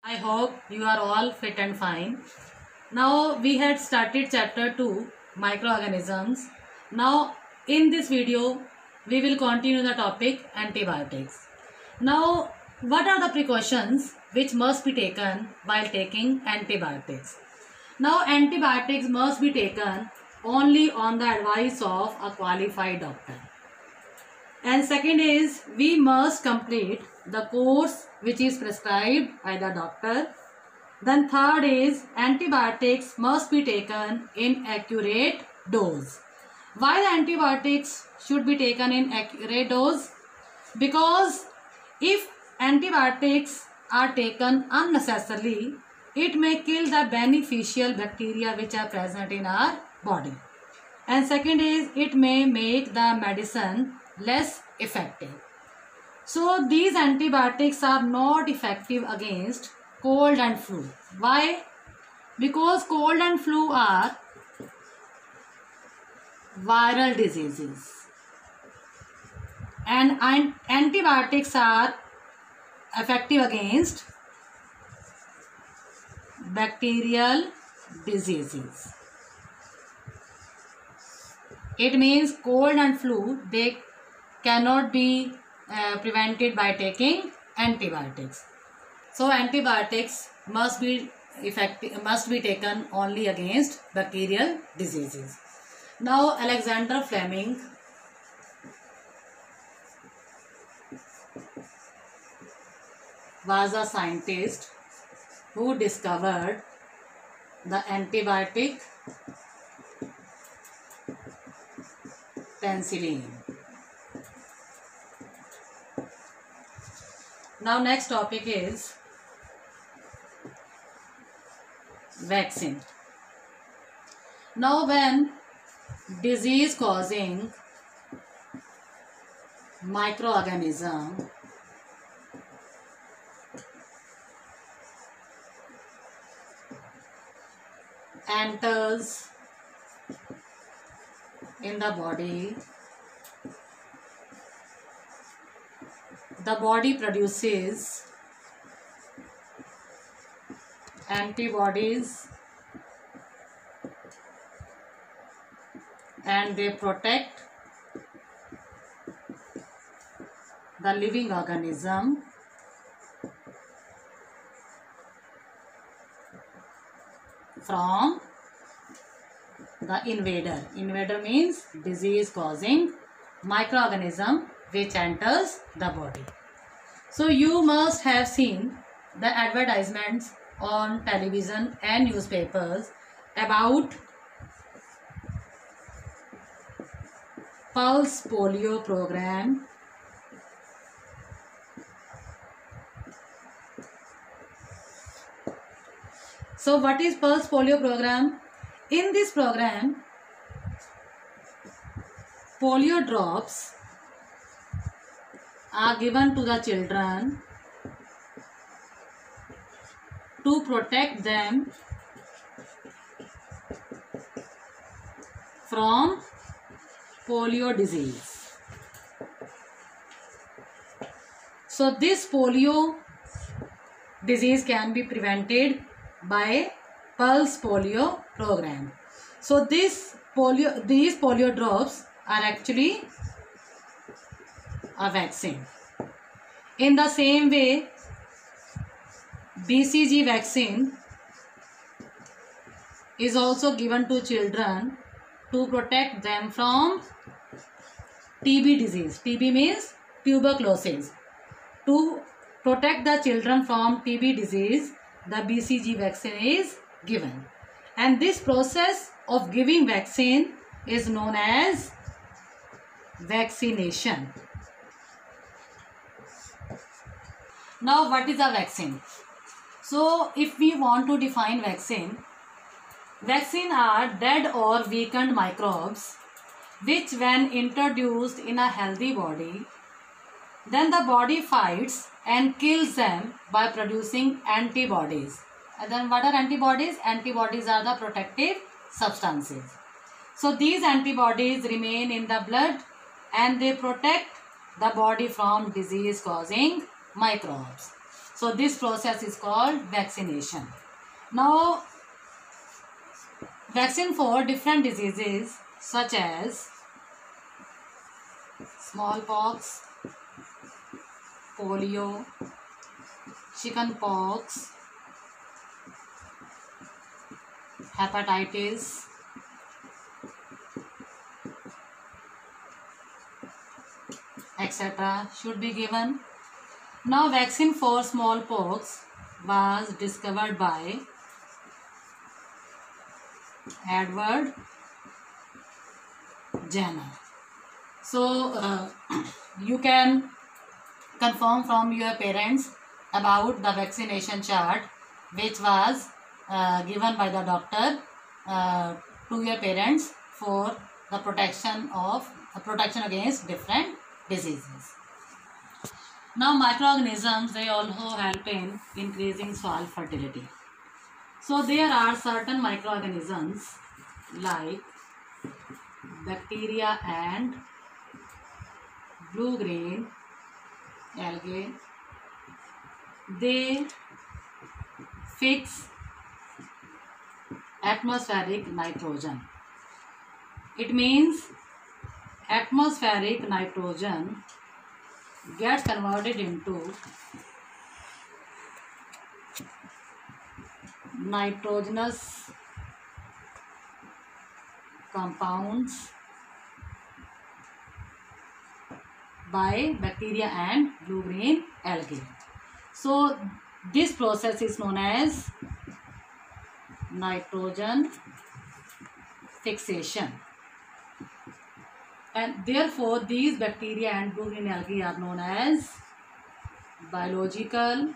I hope you are all fit and fine. Now we had started chapter 2 microorganisms. Now in this video we will continue the topic antibiotics. Now what are the precautions which must be taken while taking antibiotics? Now antibiotics must be taken only on the advice of a qualified doctor. And second is we must complete the course which is prescribed by the doctor. Then third is antibiotics must be taken in accurate dose. Why the antibiotics should be taken in accurate dose? Because if antibiotics are taken unnecessarily, it may kill the beneficial bacteria which are present in our body. And second is it may make the medicine less effective. So these antibiotics are not effective against cold and flu. Why? Because cold and flu are viral diseases and antibiotics are effective against bacterial diseases. It means cold and flu, they cannot be prevented by taking antibiotics. So antibiotics must be taken only against bacterial diseases. Now Alexander Fleming was a scientist who discovered the antibiotic penicillin. Now next topic is vaccine. Now when disease causing microorganism enters in the body produces antibodies and they protect the living organism from the invader. Invader means disease causing microorganism which enters the body. So you must have seen the advertisements on television and newspapers about Pulse Polio program. So what is Pulse Polio program? In this program, polio drops are given to the children to protect them from polio disease. So this polio disease can be prevented by Pulse Polio program. So these polio drops are actually a vaccine. In the same way, BCG vaccine is also given to children to protect them from TB disease. TB means tuberculosis. To protect the children from TB disease, the BCG vaccine is given. And this process of giving vaccine is known as vaccination. Now what is a vaccine? So if we want to define vaccine are dead or weakened microbes which when introduced in a healthy body, then the body fights and kills them by producing antibodies. And then what are antibodies? Antibodies are the protective substances. So these antibodies remain in the blood and they protect the body from disease causing microbes. So this process is called vaccination. Now, vaccine for different diseases such as smallpox, polio, chickenpox, hepatitis, etc. should be given. Now, vaccine for smallpox was discovered by Edward Jenner. So, you can confirm from your parents about the vaccination chart which was given by the doctor to your parents for the protection against different diseases. Now, microorganisms, they also help in increasing soil fertility. So there are certain microorganisms like bacteria and blue-green algae. They fix atmospheric nitrogen. It means atmospheric nitrogen gets converted into nitrogenous compounds by bacteria and blue-green algae. So this process is known as nitrogen fixation, and therefore these bacteria and blue-green algae are known as biological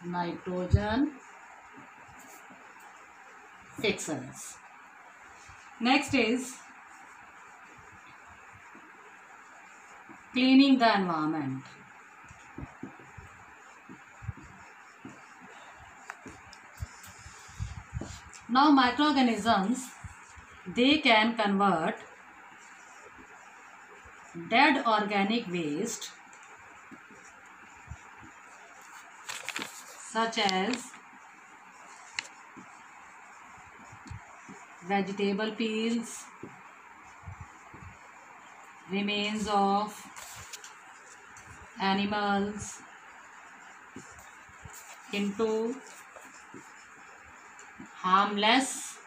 nitrogen fixers. Next is cleaning the environment. Now, microorganisms, they can convert dead organic waste such as vegetable peels, remains of animals into harmless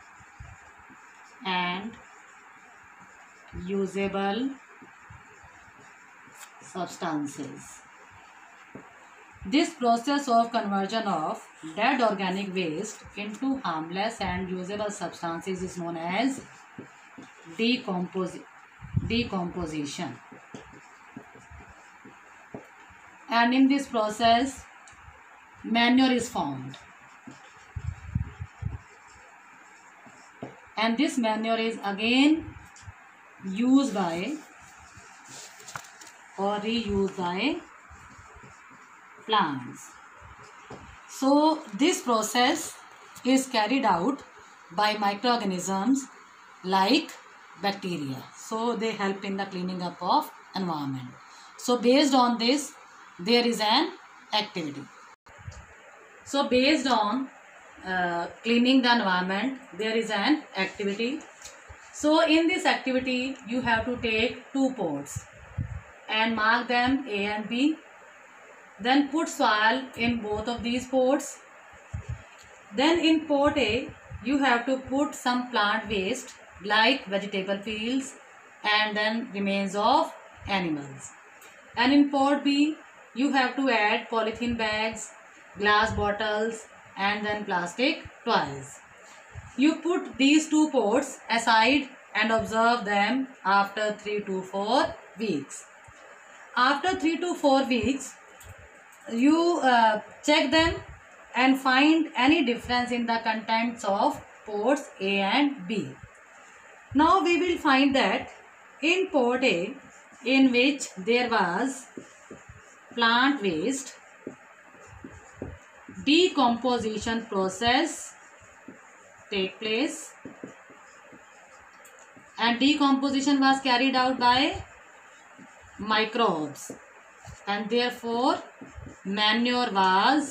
and usable substances. This process of conversion of dead organic waste into harmless and usable substances is known as decomposition. And in this process, manure is formed. And this manure is again used by or reused by plants. So this process is carried out by microorganisms like bacteria. So they help in the cleaning up of environment. So based on this, there is an activity. So based on cleaning the environment, there is an activity. So in this activity, you have to take 2 pots and mark them A and B. Then put soil in both of these pots. Then in pot A, you have to put some plant waste like vegetable peels and then remains of animals. And in pot B, you have to add polythene bags, glass bottles and then plastic toys. You put these 2 pots aside and observe them after 3 to 4 weeks. After 3 to 4 weeks, you check them and find any difference in the contents of pots A and B. Now we will find that in pot A, in which there was plant waste, decomposition process take place, and decomposition was carried out by microbes, and therefore manure was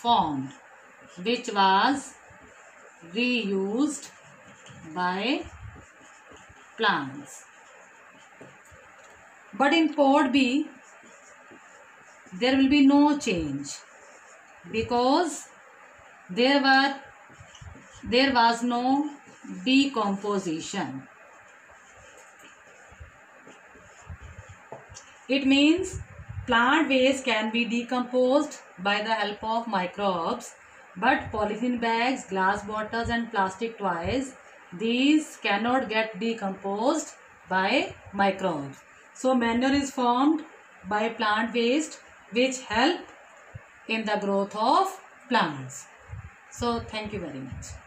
formed, which was reused by plants. But in pod B, there will be no change because there was no decomposition. It means plant waste can be decomposed by the help of microbes, but polythene bags, glass bottles and plastic toys, these cannot get decomposed by microbes. So manure is formed by plant waste which help in the growth of plants. So thank you very much.